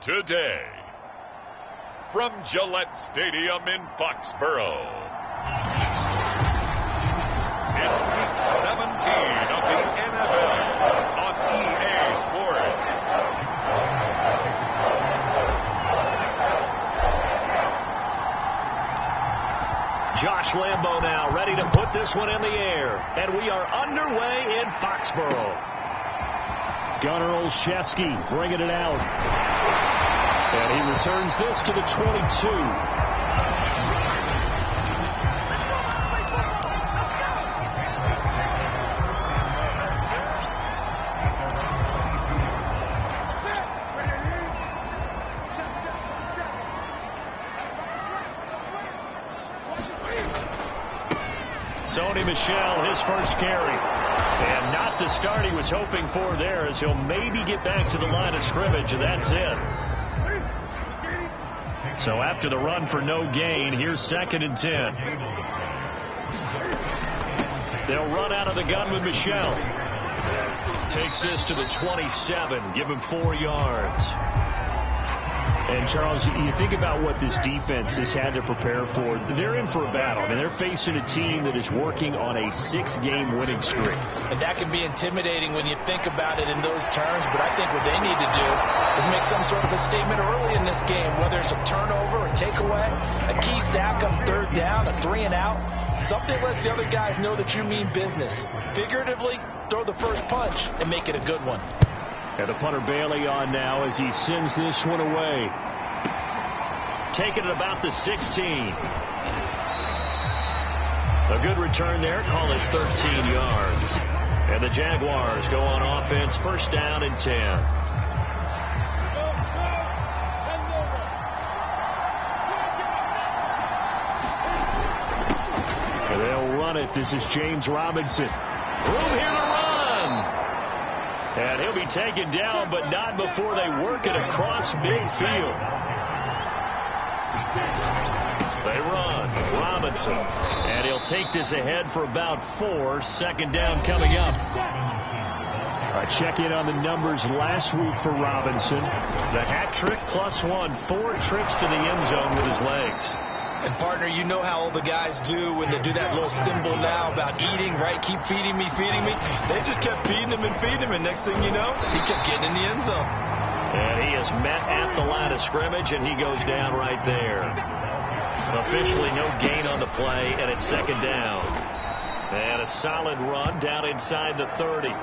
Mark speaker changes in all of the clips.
Speaker 1: today. From Gillette Stadium in Foxborough, it's Week 17 of the NFL on EA Sports.
Speaker 2: Josh Lambo now ready to put this one in the air. And we are underway in Foxborough. Gunnar Olszewski bringing it out. And he returns this to the 22. Sony Michel, his first carry. And not the start he was hoping for there, as he'll maybe get back to the line of scrimmage, and that's it. So after the run for no gain, here's 2nd and 10. They'll run out of the gun with Michel. Takes this to the 27, give him 4 yards. And, Charles, you think about what this defense has had to prepare for. They're in for a battle. I mean, they're facing a team that is working on a 6-game winning streak.
Speaker 3: And that can be intimidating when you think about it in those terms. But I think what they need to do is make some sort of a statement early in this game, whether it's a turnover, a takeaway, a key sack on 3rd down, a 3-and-out. Something that lets the other guys know that you mean business. Figuratively, throw the first punch and make it a good one.
Speaker 2: And the punter Bailey on now as he sends this one away. Taking it about the 16. A good return there. Call it 13 yards. And the Jaguars go on offense. 1st down and 10. And they'll run it. This is James Robinson. Room here to run. And he'll be taken down, but not before they work it across midfield. They run. Robinson. And he'll take this ahead for about 4. 2nd down coming up. All right, check in on the numbers last week for Robinson. The hat trick +1. 4 trips to the end zone with his legs.
Speaker 3: And, partner, you know how all the guys do when they do that little symbol now about eating, right? Keep feeding me, feeding me. They just kept feeding him and feeding him, and next thing you know, he kept getting in the end zone.
Speaker 2: And he is met at the line of scrimmage, and he goes down right there. Officially no gain on the play, and it's 2nd down. And a solid run down inside the 30.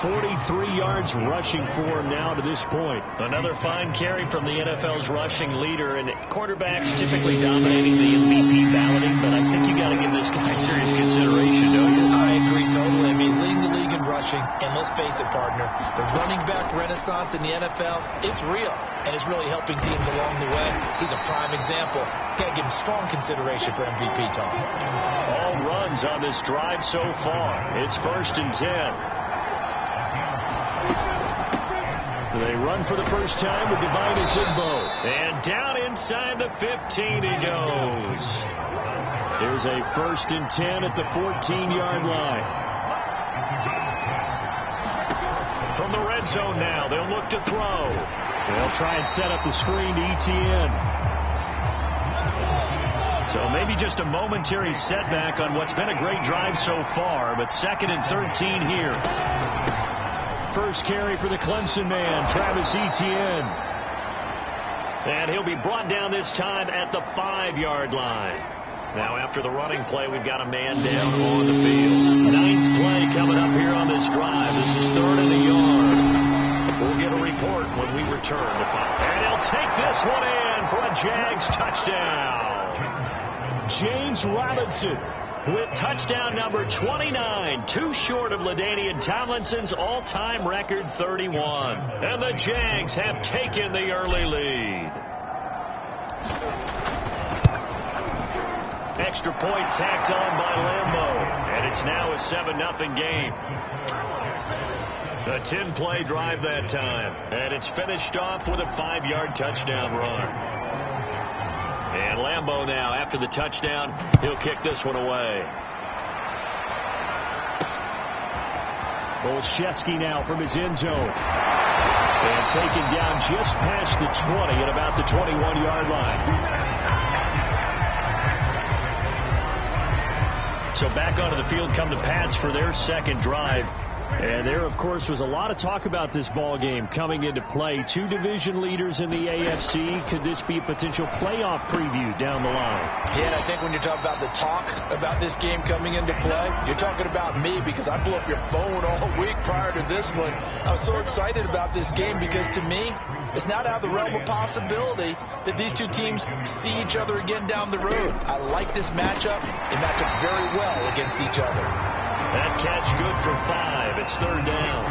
Speaker 2: 43 yards rushing for him now to this point. Another fine carry from the NFL's rushing leader, and quarterbacks typically dominating the MVP balloting, but I think you got to give this guy serious consideration, don't you?
Speaker 3: I agree totally. I mean, he's leading the league in rushing, and let's face it, partner, the running back renaissance in the NFL, it's real, and it's really helping teams along the way. He's a prime example. Got to give him strong consideration for MVP, Tom.
Speaker 2: All runs on this drive so far. It's 1st and 10. They run for the first time with Divine Azigbo. And down inside the 15 he goes. Here's a 1st and 10 at the 14-yard line. From the red zone now, they'll look to throw. They'll try and set up the screen to Etienne. So maybe just a momentary setback on what's been a great drive so far, but 2nd and 13 here. First carry for the Clemson man, Travis Etienne. And he'll be brought down this time at the 5-yard line. Now after the running play, we've got a man down on the field. 9th play coming up here on this drive. This is 3rd and a yard. We'll get a report when we return to find. And he'll take this one in for a Jags touchdown. James Robinson with touchdown number 29, too short of LaDainian Tomlinson's all-time record 31. And the Jags have taken the early lead. Extra point tacked on by Lambo, and it's now a 7-0 game. A 10-play drive that time, and it's finished off with a 5-yard touchdown run. And Lambo now, after the touchdown, he'll kick this one away. Olszewski now from his end zone. And taken down just past the 20 at about the 21-yard line. So back onto the field come the Pats for their second drive. And there, of course, was a lot of talk about this ball game coming into play. Two division leaders in the AFC. Could this be a potential playoff preview down the line?
Speaker 3: Yeah, and I think when you're talking about the talk about this game coming into play, you're talking about me because I blew up your phone all week prior to this one. I was so excited about this game because, to me, it's not out of the realm of possibility that these two teams see each other again down the road. I like this matchup. They match up very well against each other.
Speaker 2: That catch good for 5. It's third down.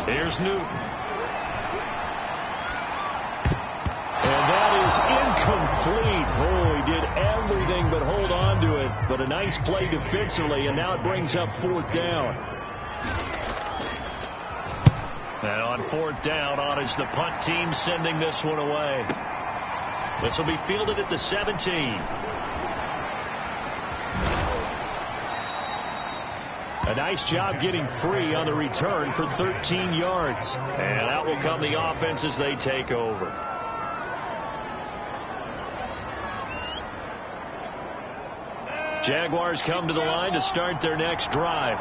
Speaker 2: Here's Newton. And that is incomplete. Oh, he did everything but hold on to it. But a nice play defensively, and now it brings up fourth down. And on fourth down, on is the punt team sending this one away. This will be fielded at the 17. A nice job getting free on the return for 13 yards. And out will come the offense as they take over. Jaguars come to the line to start their next drive.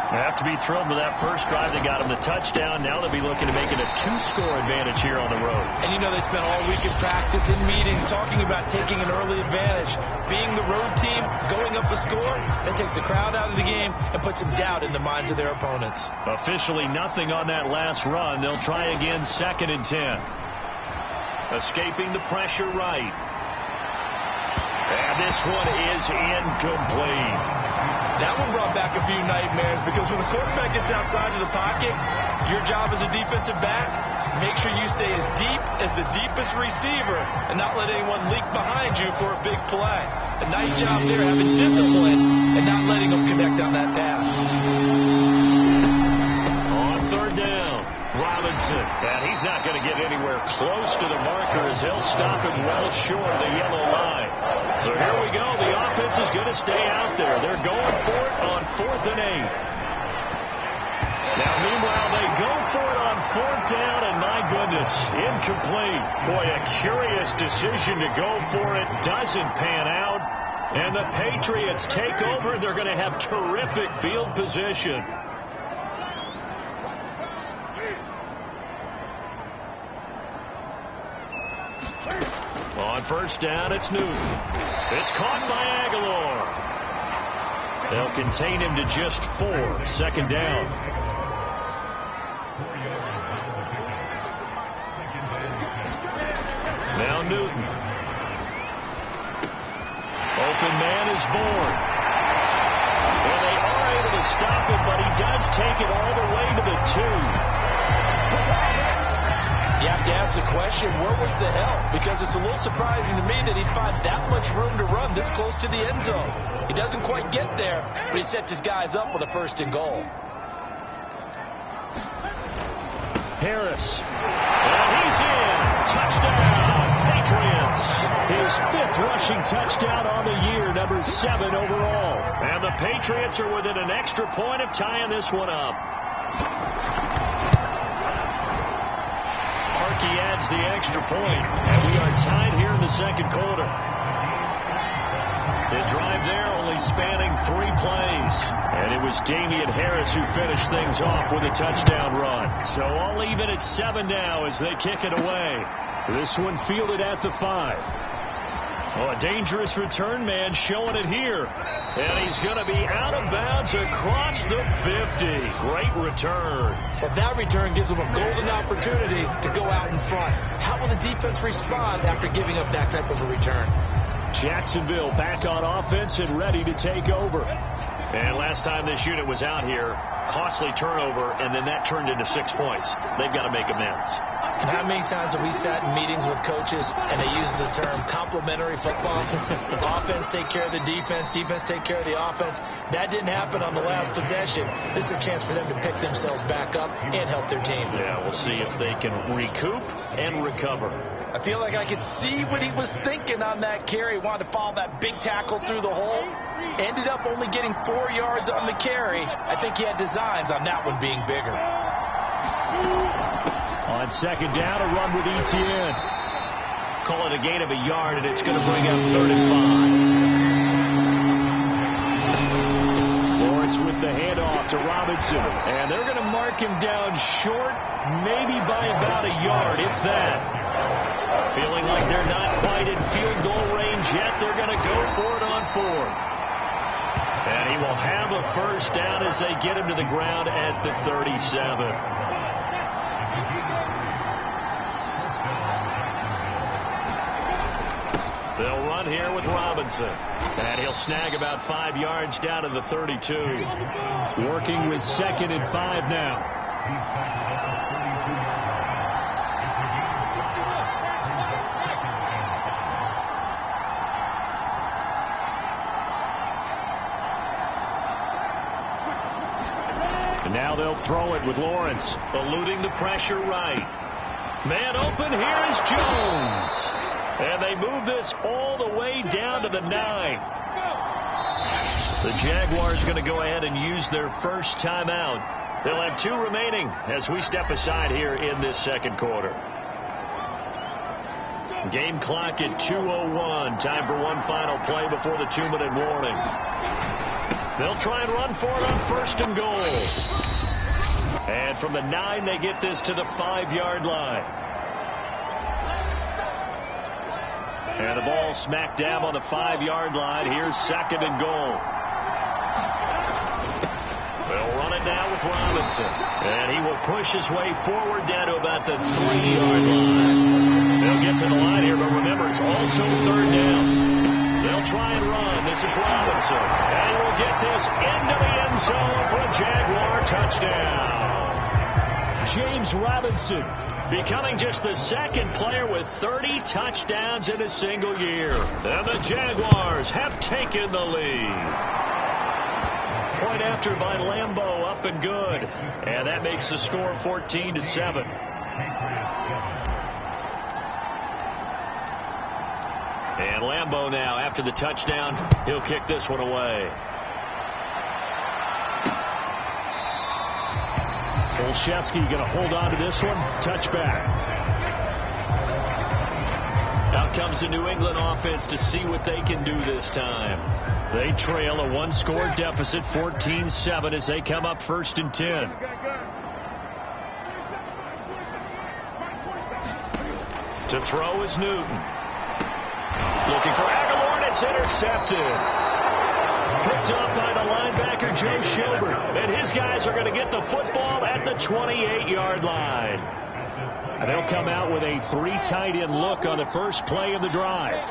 Speaker 2: They have to be thrilled with that first drive. They got them the touchdown. Now they'll be looking to make it a 2-score advantage here on the road.
Speaker 3: And you know they spent all week in practice, in meetings, talking about taking an early advantage. Being the road team, going up a score, that takes the crowd out of the game and puts some doubt in the minds of their opponents.
Speaker 2: Officially nothing on that last run. They'll try again, 2nd and 10. Escaping the pressure right. And this one is incomplete.
Speaker 3: That one brought back a few nightmares because when the quarterback gets outside of the pocket, your job as a defensive back, make sure you stay as deep as the deepest receiver and not let anyone leak behind you for a big play. A nice job there having discipline and not letting them connect on that pass.
Speaker 2: On third down, Robinson. And he's not going to get anywhere close to the marker as he'll stop him well short of the yellow line. So here we go. The offense is going to stay out there. They're going for it on 4th and 8. Now, meanwhile, they go for it on 4th down, and my goodness, incomplete. Boy, a curious decision to go for it. Doesn't pan out. And the Patriots take over. They're going to have terrific field position. On first down, it's Newton. It's caught by Aguilar. They'll contain him to just 4. 2nd down. Now Newton. Open man is born. Well, they are able to stop him, but he does take it all the way to the 2. You have to ask the question, where was the help? Because it's a little surprising to me that he'd find that much room to run this close to the end zone. He doesn't quite get there, but he sets his guys up with a 1st and goal. Harris. And he's in. Touchdown, Patriots. His 5th rushing touchdown on the year, number 7 overall. And the Patriots are within an extra point of tying this one up. He adds the extra point, and we are tied here in the 2nd quarter. The drive there only spanning 3 plays, and it was Damian Harris who finished things off with a touchdown run. So all even at 7 now as they kick it away. This one fielded at the 5. Oh, a dangerous return man showing it here. And he's going to be out of bounds across the 50. Great return.
Speaker 3: Well, that return gives them a golden opportunity to go out in front. How will the defense respond after giving up that type of a return?
Speaker 2: Jacksonville back on offense and ready to take over. And last time this unit was out here, costly turnover, and then that turned into 6 points. They've got to make amends.
Speaker 3: And how many times have we sat in meetings with coaches and they use the term complementary football? Offense take care of the defense, defense take care of the offense. That didn't happen on the last possession. This is a chance for them to pick themselves back up and help their team.
Speaker 2: Yeah, we'll see if they can recoup and recover.
Speaker 3: I feel like I could see what he was thinking on that carry. He wanted to follow that big tackle through the hole. Ended up only getting 4 yards on the carry. I think he had designs on that one being bigger.
Speaker 2: On second down, a run with Etienne. Call it a gain of a yard, and it's going to bring up 3rd and 5. Lawrence with the handoff to Robinson. And they're going to mark him down short, maybe by about a yard, if that. Feeling like they're not quite in field goal range yet. They're going to go for it on 4th. And he will have a first down as they get him to the ground at the 37. They'll run here with Robinson. And he'll snag about 5 yards down to the 32. Working with 2nd and 5 now. And now they'll throw it with Lawrence, eluding the pressure right. Man open, here's Jones. And they move this all the way down to the 9. The Jaguars going to go ahead and use their first timeout. They'll have 2 remaining as we step aside here in this second quarter. Game clock at 2:01. Time for one final play before the 2-minute warning. They'll try and run for it on 1st and goal. And from the 9, they get this to the 5-yard line. And the ball smack dab on the 5-yard line. Here's 2nd and goal. They'll run it now with Robinson. And he will push his way forward down to about the 3-yard line. They'll get to the line here, but remember, it's also 3rd down. They'll try and run. This is Robinson. And he will get this into the end zone for a Jaguar touchdown. James Robinson becoming just the 2nd player with 30 touchdowns in a single year. And the Jaguars have taken the lead. Point after by Lambeau, up and good. And that makes the score 14-7. And Lambeau now, after the touchdown, he'll kick this one away. Olszewski going to hold on to this one. Touchback. Out comes the New England offense to see what they can do this time. They trail a 1-score deficit, 14-7, as they come up 1st and 10. To throw is Newton. Looking for Aguilar, and it's intercepted. Picked up by the linebacker, Joe Schobert. And his guys are going to get the football at the 28-yard line. And they'll come out with a 3 tight end look on the first play of the drive.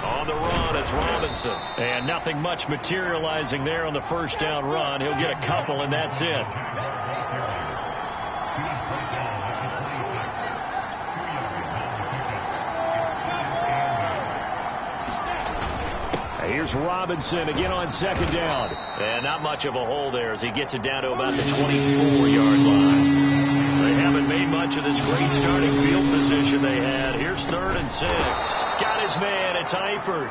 Speaker 2: On the run, it's Robinson. And nothing much materializing there on the first down run. He'll get a couple, and that's it. Here's Robinson again on 2nd down. And not much of a hole there as he gets it down to about the 24-yard line. They haven't made much of this great starting field position they had. Here's 3rd and 6. Got his man. It's Eifert.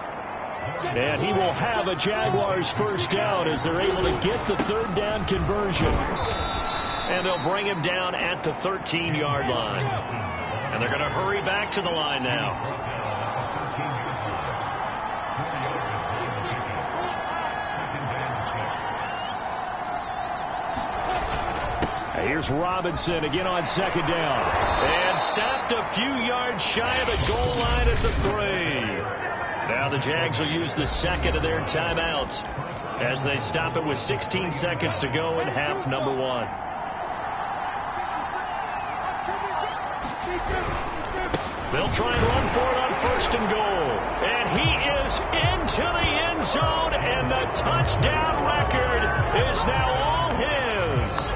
Speaker 2: And he will have a Jaguars first down as they're able to get the 3rd down conversion. And they'll bring him down at the 13-yard line. And they're going to hurry back to the line now. Here's Robinson again on 2nd down. And stopped a few yards shy of the goal line at the 3. Now the Jags will use the 2nd of their timeouts as they stop it with 16 seconds to go in half number 1. They'll try and run for it on 1st and goal. And he is into the end zone, and the touchdown record is now all his.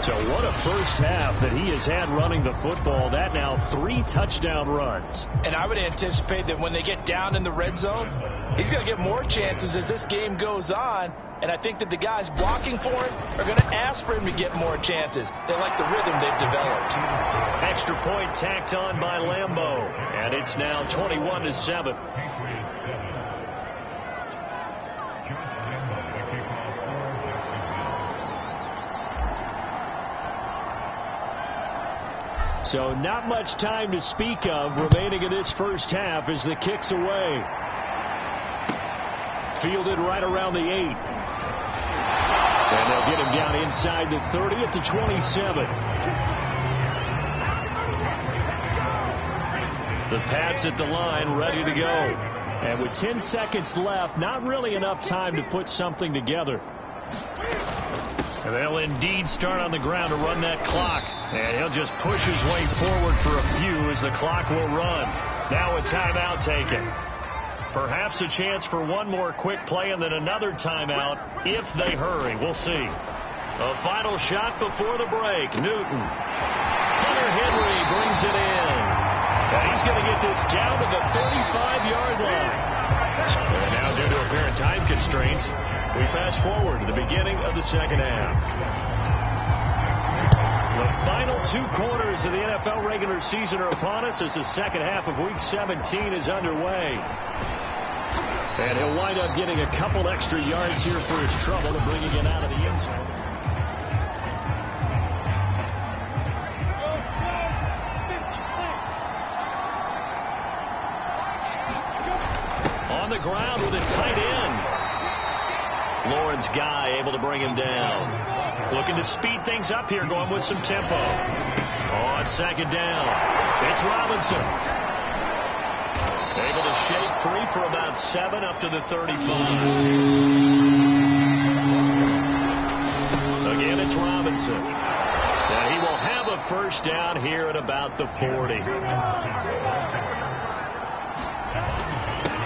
Speaker 2: So what a first half that he has had running the football. That now 3 touchdown runs.
Speaker 3: And I would anticipate that when they get down in the red zone, he's going to get more chances as this game goes on. And I think that the guys blocking for him are going to ask for him to get more chances. They like the rhythm they've developed.
Speaker 2: Extra point tacked on by Lambeau. And it's now 21-7. So not much time to speak of remaining in this first half as the kick's away. Fielded right around the 8. And they'll get him down inside the 30 at the 27. The Pats at the line ready to go. And with 10 seconds left, not really enough time to put something together. And they'll indeed start on the ground to run that clock. And he'll just push his way forward for a few as the clock will run. Now a timeout taken. Perhaps a chance for one more quick play and then another timeout if they hurry. We'll see. A final shot before the break. Newton. Hunter Henry brings it in. And he's going to get this down to the 35-yard line. And now due to apparent time constraints, we fast forward to the beginning of the second half. The final 2 quarters of the NFL regular season are upon us as the second half of Week 17 is underway. And he'll wind up getting a couple extra yards here for his trouble and bringing it out of the end zone. On the ground with a tight end. Lawrence Guy able to bring him down. Looking to speed things up here, going with some tempo. On second down, it's Robinson. Able to shake free for about 7 up to the 35. Again, it's Robinson. And he will have a first down here at about the 40.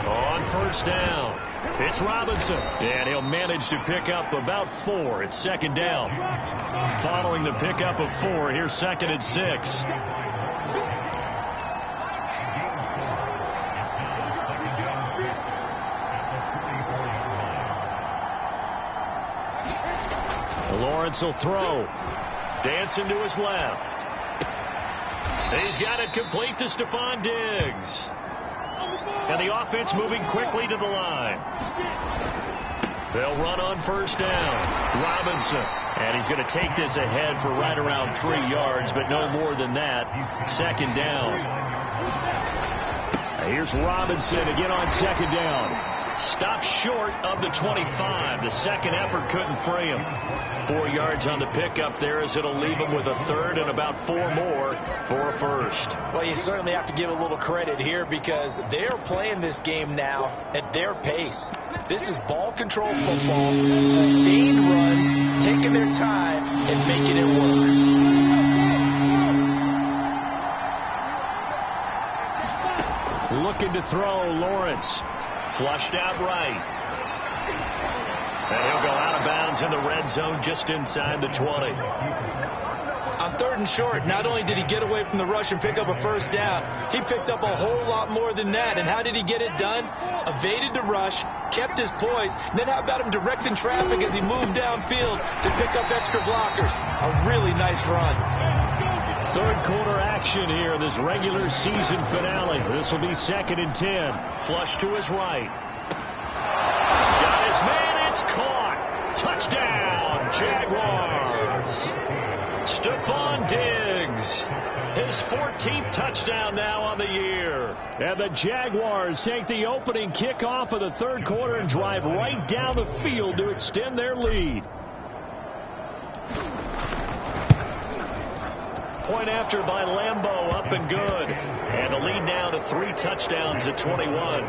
Speaker 2: On first down, it's Robinson. And he'll manage to pick up about 4. It's second down. Following the pickup of 4, here's second and 6. Lawrence will throw. Dancing to his left. He's got it complete to Stephon Diggs. And the offense moving quickly to the line. They'll run on first down. Robinson. And he's going to take this ahead for right around 3 yards, but no more than that. Second down. Here's Robinson again on second down. Stopped short of the 25. The second effort couldn't free him. 4 yards on the pickup there as it'll leave him with a third and about 4 more for a first.
Speaker 3: Well, you certainly have to give a little credit here because they're playing this game now at their pace. This is ball control football, sustained runs, taking their time and making it work.
Speaker 2: Looking to throw, Lawrence. Flushed out right. And he'll go out of bounds in the red zone just inside the 20.
Speaker 3: On third and short, not only did he get away from the rush and pick up a first down, he picked up a whole lot more than that. And how did he get it done? Evaded the rush, kept his poise. Then how about him directing traffic as he moved downfield to pick up extra blockers? A really nice run.
Speaker 2: Third quarter action here in this regular season finale. This will be second and 10. Flush to his right. Got his man. It's caught. Touchdown, Jaguars. Stephon Diggs. His 14th touchdown now on the year. And the Jaguars take the opening kickoff of the third quarter and drive right down the field to extend their lead. Point after by Lambeau, up and good. And a lead now to 3 touchdowns at 21.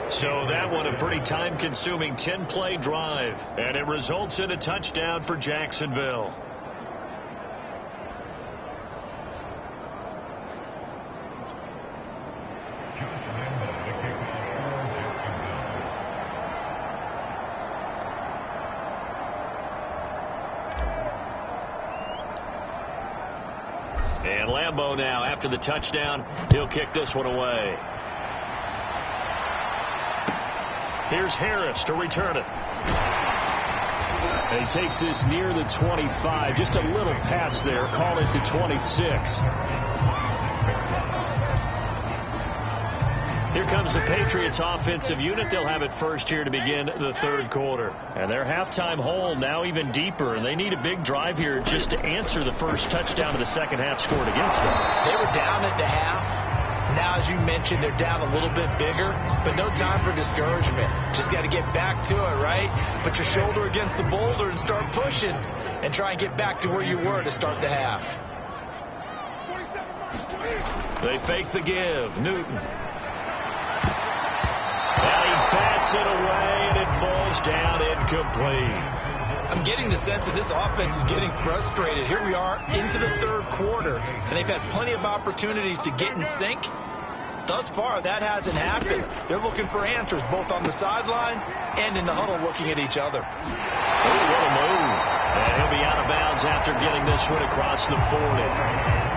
Speaker 2: So that one a pretty time-consuming 10-play drive. And it results in a touchdown for Jacksonville. And Lambeau now, after the touchdown, he'll kick this one away. Here's Harris to return it. And he takes this near the 25. Just a little pass there. Call it the 26. Here comes the Patriots offensive unit. They'll have it first here to begin the third quarter. And their halftime hole now even deeper. And they need a big drive here just to answer the first touchdown of the second half scored against them.
Speaker 3: They were down at the half. Now, as you mentioned, they're down a little bit bigger, but no time for discouragement. Just got to get back to it, right? Put your shoulder against the boulder and start pushing and try and get back to where you were to start the half.
Speaker 2: They fake the give. Newton. And he bats it away, and it falls down incomplete.
Speaker 3: I'm getting the sense that this offense is getting frustrated. Here we are into the third quarter, and they've had plenty of opportunities to get in sync. Thus far, that hasn't happened. They're looking for answers both on the sidelines and in the huddle looking at each other.
Speaker 2: Oh, what a move. And he'll be out of bounds after getting this one across the 40.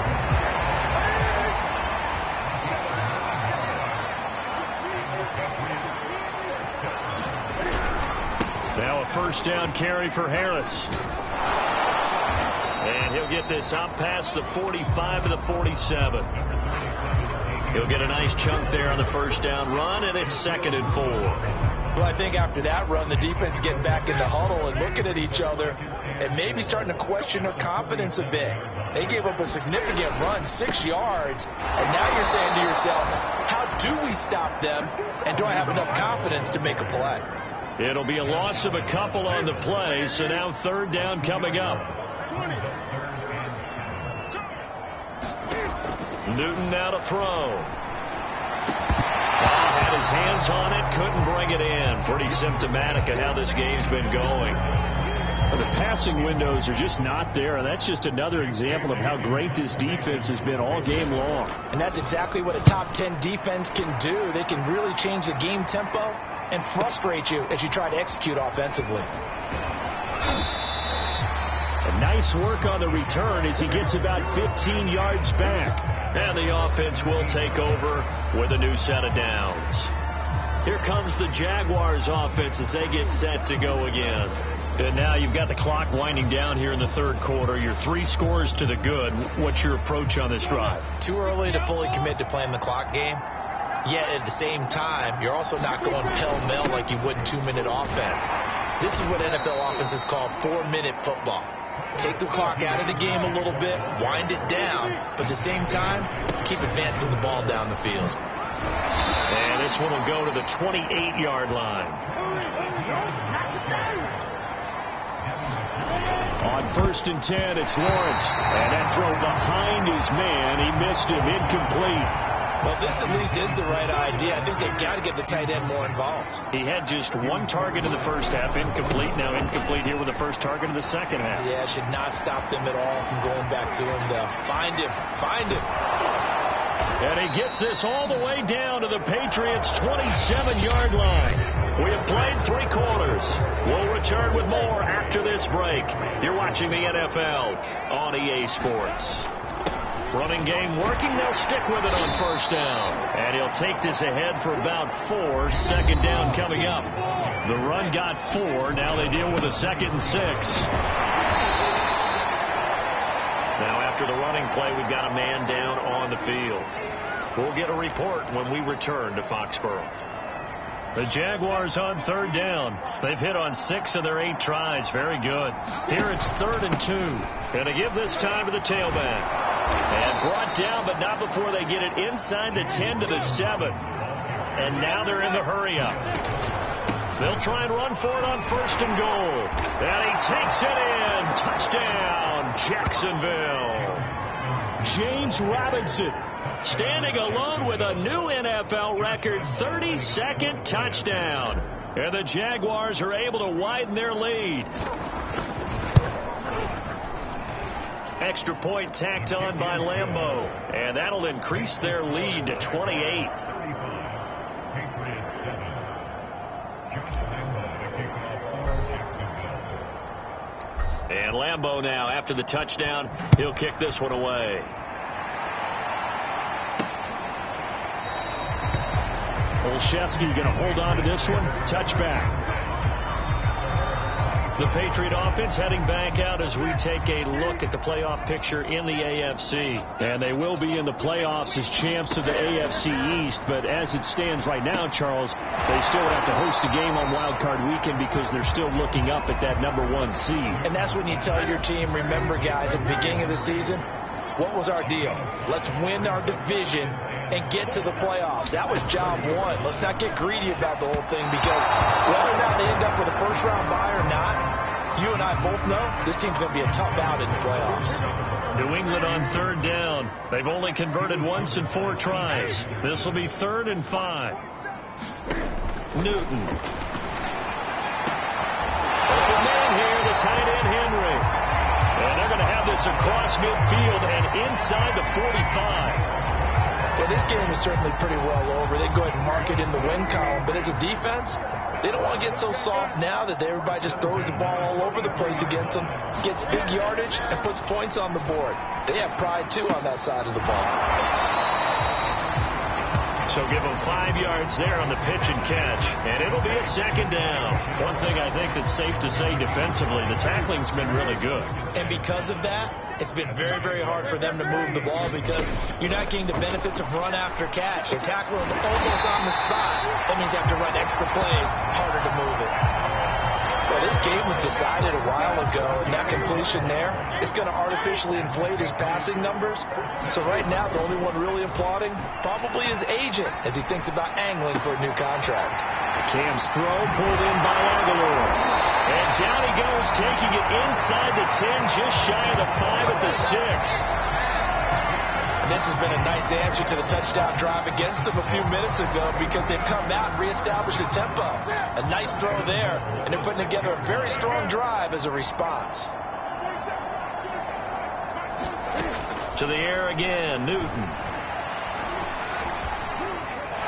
Speaker 2: Now a first down carry for Harris. And he'll get this up past the 45 to the 47. He'll get a nice chunk there on the first down run, and it's 2nd and 4.
Speaker 3: Well, I think after that run, the defense getting back in the huddle and looking at each other and maybe starting to question their confidence a bit. They gave up a significant run, 6 yards, and now you're saying to yourself, how do we stop them, and do I have enough confidence to make a play?
Speaker 2: It'll be a loss of a couple on the play, so now third down coming up. Newton now to throw. Had his hands on it, couldn't bring it in. Pretty symptomatic of how this game's been going. The passing windows are just not there, and that's just another example of how great this defense has been all game long.
Speaker 3: And that's exactly what a top 10 defense can do. They can really change the game tempo and frustrate you as you try to execute offensively.
Speaker 2: A nice work on the return as he gets about 15 yards back. And the offense will take over with a new set of downs. Here comes the Jaguars offense as they get set to go again. And now you've got the clock winding down here in the third quarter. You're 3 scores to the good. What's your approach on this drive?
Speaker 3: Too early to fully commit to playing the clock game. Yet at the same time, you're also not going pell-mell like you would in 2-minute offense. This is what NFL offenses call 4-minute football. Take the clock out of the game a little bit, wind it down, but at the same time, keep advancing the ball down the field.
Speaker 2: And this one will go to the 28-yard line. On 1st and 10, it's Lawrence. And that throw behind his man. He missed him. Incomplete.
Speaker 3: Well, this at least is the right idea. I think they've got to get the tight end more involved.
Speaker 2: He had just 1 target in the first half, incomplete. Now incomplete here with the first target in the second half.
Speaker 3: Yeah, should not stop them at all from going back to him. Find him. Find him.
Speaker 2: And he gets this all the way down to the Patriots' 27-yard line. We have played 3 quarters. We'll return with more after this break. You're watching the NFL on EA Sports. Running game working. They'll stick with it on first down. And he'll take this ahead for about 4. 2nd down coming up. The run got 4. Now they deal with a 2nd and 6. Now after the running play, we've got a man down on the field. We'll get a report when we return to Foxborough. The Jaguars on 3rd down. They've hit on 6 of their 8 tries. Very good. Here it's 3rd and 2. And to give this time to the tailback. And brought down, but not before they get it inside the 10 to the 7. And now they're in the hurry-up. They'll try and run for it on 1st and goal. And he takes it in. Touchdown, Jacksonville. James Robinson standing alone with a new NFL record 32nd touchdown. And the Jaguars are able to widen their lead. Extra point tacked on by Lambeau. And that'll increase their lead to 28. And Lambeau now, after the touchdown, he'll kick this one away. Olszewski going to hold on to this one. Touchback. The Patriot offense heading back out as we take a look at the playoff picture in the AFC. And they will be in the playoffs as champs of the AFC East. But as it stands right now, Charles, they still have to host a game on Wild Card Weekend because they're still looking up at that #1 seed.
Speaker 3: And that's when you tell your team, remember, guys, at the beginning of the season, what was our deal? Let's win our division and get to the playoffs. That was job one. Let's not get greedy about the whole thing, because whether or not they end up with a first-round bye or not, you and I both know this team's going to be a tough out in the playoffs.
Speaker 2: New England on 3rd down. They've only converted once in 4 tries. This will be 3rd and 5. Newton. Open man here, the tight end Henry. And they're going to have this across midfield and inside the 45.
Speaker 3: Well, this game is certainly pretty well over. They go ahead and mark it in the win column. But as a defense, they don't want to get so soft now that everybody just throws the ball all over the place against them, gets big yardage, and puts points on the board. They have pride, too, on that side of the ball.
Speaker 2: So give them 5 yards there on the pitch and catch, and it'll be a 2nd down. One thing I think that's safe to say defensively, the tackling's been really good. And because of that, it's been very, very hard for them to move the ball because you're not getting the benefits of run after catch. They're tackling almost on the spot. That means you have to run extra plays, harder to move it. Well, this game was decided a while ago, and that completion there is going to artificially inflate his passing numbers. So right now, the only one really applauding probably his agent as he thinks about angling for a new contract. Cam's throw pulled in by Aguilar. And down he goes, taking it inside the 10, just shy of the 5 at the 6.
Speaker 3: And this has been a nice answer to the touchdown drive against them a few minutes ago because they've come out and reestablished the tempo. A nice throw there, and they're putting together a very strong drive as a response.
Speaker 2: To the air again, Newton.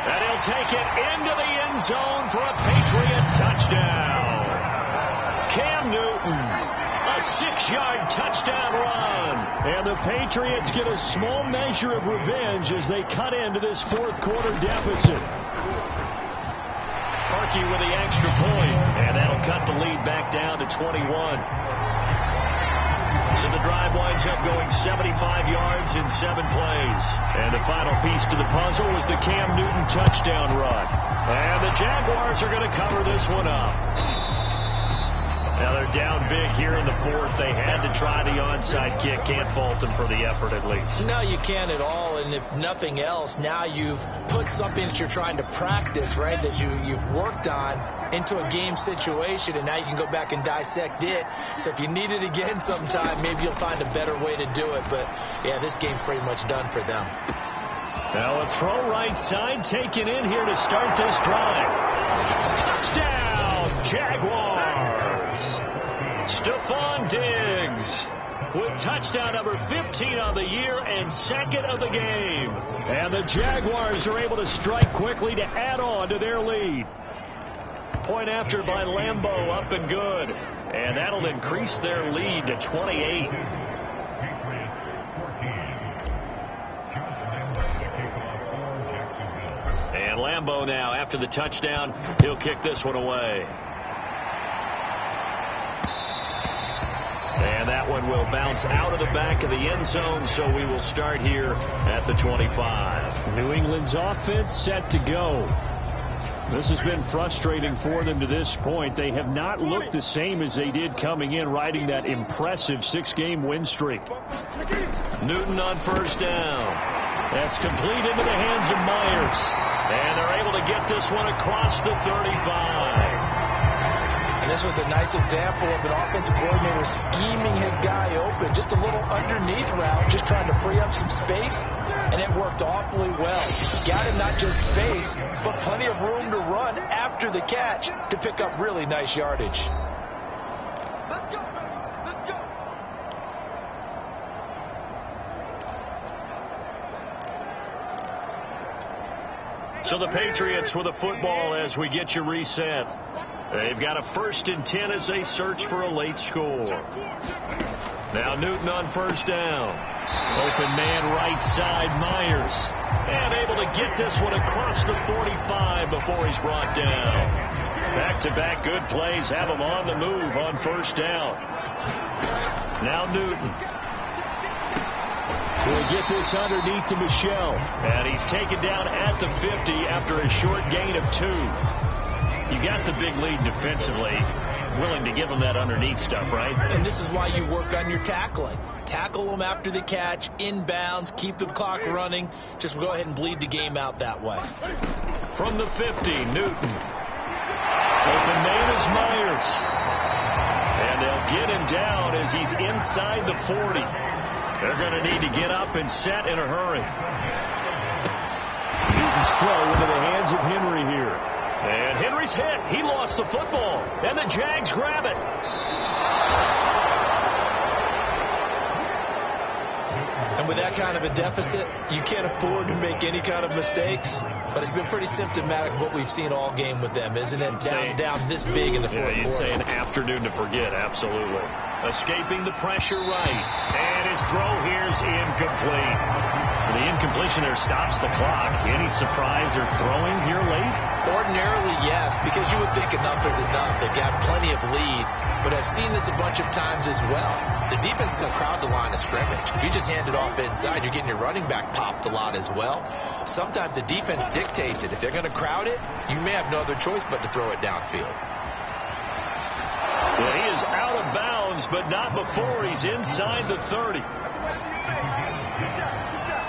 Speaker 2: And he'll take it into the end zone for a Patriot touchdown. Cam Newton, a 6-yard touchdown run. And the Patriots get a small measure of revenge as they cut into this 4th quarter deficit. Parkey with the extra point, and that'll cut the lead back down to 21. So the drive winds up going 75 yards in 7 plays. And the final piece to the puzzle was the Cam Newton touchdown run. And the Jaguars are going to cover this one up. Now they're down big here in the 4th. They had to try the onside kick. Can't fault them for the effort at least.
Speaker 3: No, you can't at all. And if nothing else, now you've put something that you're trying to practice, right, that you've worked on into a game situation, and now you can go back and dissect it. So if you need it again sometime, maybe you'll find a better way to do it. But, yeah, this game's pretty much done for them.
Speaker 2: Now a throw right side taken in here to start this drive. Touchdown, Jaguars! Stephon Diggs with touchdown number 15 on the year and 2nd of the game. And the Jaguars are able to strike quickly to add on to their lead. Point after by Lambeau, up and good. And that'll increase their lead to 28. And Lambeau now, after the touchdown, he'll kick this one away. And that one will bounce out of the back of the end zone, so we will start here at the 25. New England's offense set to go. This has been frustrating for them to this point. They have not looked the same as they did coming in, riding that impressive 6-game win streak. Newton on 1st down. That's complete into the hands of Myers. And they're able to get this one across the 35.
Speaker 3: And this was a nice example of an offensive coordinator scheming his guy open. Just a little underneath route, just trying to free up some space, and it worked awfully well. Got him not just space, but plenty of room to run after the catch to pick up really nice yardage.
Speaker 4: Let's go, man. Let's go.
Speaker 2: So the Patriots with the football as we get you reset. They've got a 1st and 10 as they search for a late score. Now Newton on first down. Open man right side, Myers. And able to get this one across the 45 before he's brought down. Back-to-back good plays have him on the move on first down. Now Newton. He'll get this underneath to Michel. And he's taken down at the 50 after a short gain of 2. You got the big lead defensively. Willing to give them that underneath stuff, right?
Speaker 3: And this is why you work on your tackling. Tackle them after the catch, inbounds, keep the clock running. Just go ahead and bleed the game out that way.
Speaker 2: From the 50, Newton. Open man is Myers. And they'll get him down as he's inside the 40. They're going to need to get up and set in a hurry. Newton's throw into the hands of Henry here. And Henry's hit. He lost the football. And the Jags grab it.
Speaker 3: And with that kind of a deficit, you can't afford to make any kind of mistakes. But it's been pretty symptomatic of what we've seen all game with them, isn't it? Down this big in the fourth quarter.
Speaker 2: You'd say an afternoon to forget, absolutely. Escaping the pressure right. And his throw here's incomplete. The incompletion there stops the clock. Any surprise they're throwing here late?
Speaker 3: Ordinarily, yes, because you would think enough is enough. They've got plenty of lead, but I've seen this a bunch of times as well. The defense can crowd the line of scrimmage. If you just hand it off inside, you're getting your running back popped a lot as well. Sometimes the defense dictates it. If they're going to crowd it, you may have no other choice but to throw it downfield.
Speaker 2: Well, he is out of bounds, but not before he's inside the 30.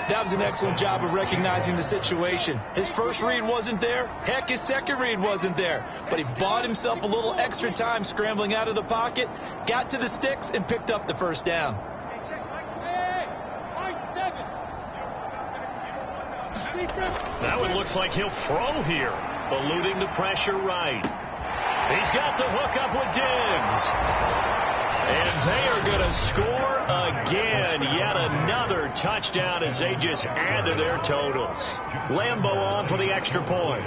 Speaker 3: That was an excellent job of recognizing the situation. His first read wasn't there. Heck, his second read wasn't there. But he bought himself a little extra time scrambling out of the pocket, got to the sticks, and picked up the first down.
Speaker 2: That one looks like he'll throw here, eluding the pressure right. He's got the hook up with Diggs. And they are going to score again. Yet another touchdown as they just add to their totals. Lambeau on for the extra point.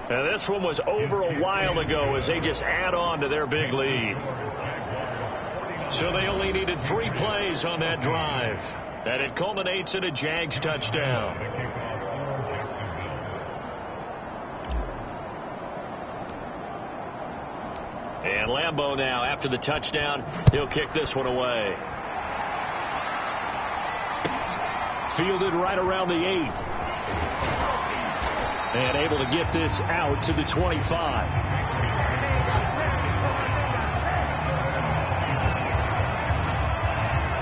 Speaker 2: Now this one was over a while ago as they just add on to their big lead. So they only needed 3 plays on that drive. And it culminates in a Jags touchdown. And Lambeau now, after the touchdown, he'll kick this one away. Fielded right around the 8. And able to get this out to the 25.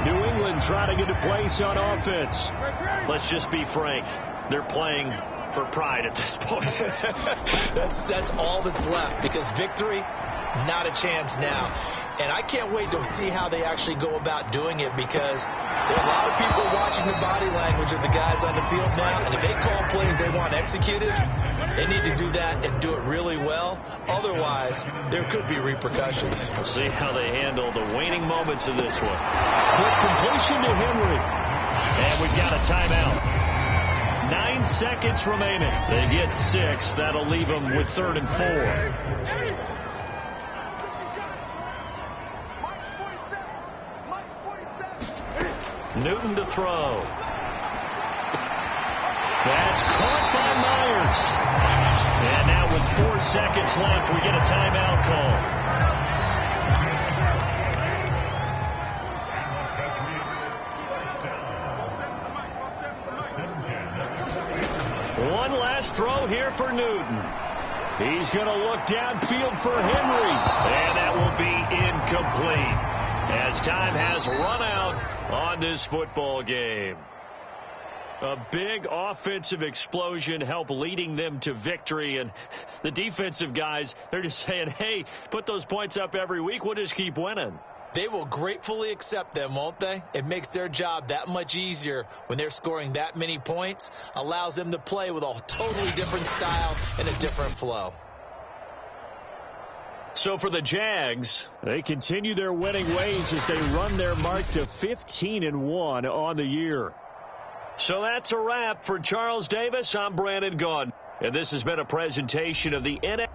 Speaker 2: New England trying to get a place on offense. Let's just be frank. They're playing for pride at this point.
Speaker 3: That's all that's left, because victory, not a chance now. And I can't wait to see how they actually go about doing it, because there are a lot of people watching the body language of the guys on the field now, and if they call plays they want executed, they need to do that and do it really well. Otherwise, there could be repercussions.
Speaker 2: We'll see how they handle the waning moments of this one. Quick completion to Henry. And we've got a timeout. 9 seconds remaining. They get 6. That'll leave them with 3rd and 4. Newton to throw. That's caught by Myers. And now with 4 seconds left, we get a timeout call. One last throw here for Newton. He's going to look downfield for Henry. And that will be incomplete, as time has run out on this football game. A big offensive explosion helped leading them to victory, and the defensive guys, they're just saying, hey, put those points up every week, we'll just keep winning.
Speaker 3: They will gratefully accept them, won't they? It makes their job that much easier when they're scoring that many points, allows them to play with a totally different style and a different flow.
Speaker 2: So for the Jags, they continue their winning ways as they run their mark to 15-1 on the year. So that's a wrap for Charles Davis. I'm Brandon Gaudin, and this has been a presentation of the NFL.